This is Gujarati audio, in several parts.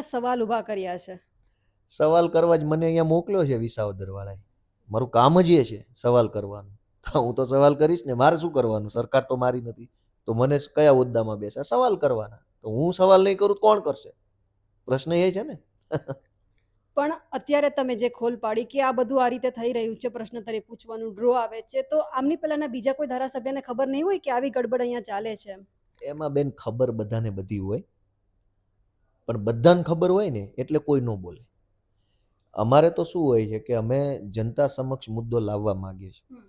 સવાલ ઊભા કર્યા છે. સવાલ કરવા જ મને અહીંયા મોકલ્યો છે વિસાવદર વાળાએ. મારું કામ જ એ છે સવાલ કરવાનું. તો હું તો સવાલ કરીશ ને, મારે શું કરવાનું? સરકાર તો મારી નથી, તો મને કયા હોદ્દામાં બેસા? સવાલ કરવાના. તો હું સવાલ નહીં કરું તો કોણ કરશે? પ્રશ્ન એ છે ને. પણ અત્યારે તમે જે ખોલ પાડી કે આ બધું આ રીતે થઈ રહ્યું છે, પ્રશ્નોત્તરી પૂછવાનું, ડ્રો આવે છે, તો આમની પહેલાના બીજા કોઈ ધારાસભ્યને ખબર નહીં હોય કે આવી ગડબડ અહીંયા ચાલે છે? એમાં બેન ખબર બધાને બધી હોય, પણ બધાને ખબર હોય ને એટલે કોઈ ન બોલે. અમારે તો શું હોય છે કે અમે જનતા સમક્ષ મુદ્દો લાવવા માંગીએ છીએ.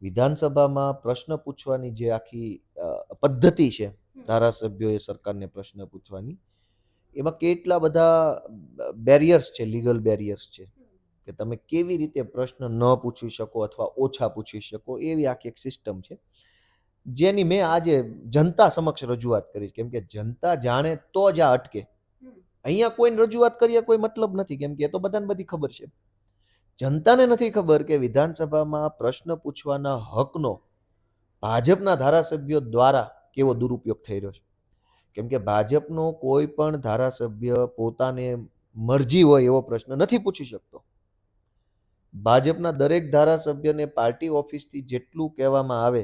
વિધાનસભામાં પ્રશ્ન પૂછવાની જે આખી પદ્ધતિ છે ધારાસભ્યોએ સરકારને પ્રશ્ન પૂછવાની, એમાં કેટલા બધા બેરિયર્સ છે, લીગલ બેરિયર્સ છે કે તમે કેવી રીતે પ્રશ્ન ન પૂછી શકો અથવા ઓછા પૂછી શકો, એવી આખી એક સિસ્ટમ છે જેની મેં આજે જનતા સમક્ષ રજૂઆત કરી. કેમ કે જનતા જાણે તો જ આ અટકે. અહીંયા કોઈને રજૂઆત કરીએ કોઈ મતલબ નથી, કેમ કે એ તો બધાને બધી ખબર છે. જનતાને નથી ખબર કે વિધાનસભામાં પ્રશ્ન પૂછવાના હકનો ભાજપના ધારાસભ્યો દ્વારા કેવો દુરુપયોગ થઈ રહ્યો છે. કેમ કે ભાજપનો કોઈ પણ ધારાસભ્ય પોતાને મરજી હોય એવો પ્રશ્ન નથી પૂછી શકતો. ભાજપના દરેક ધારાસભ્યને પાર્ટી ઓફિસથી જેટલું કહેવામાં આવે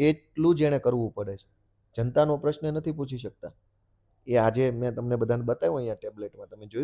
એટલું જ એને કરવું પડે છે. જનતાનો પ્રશ્ન નથી પૂછી શકતા. એ આજે મેં તમને બધાને બતાવ્યો અહીંયા ટેબ્લેટમાં, તમે જોયું.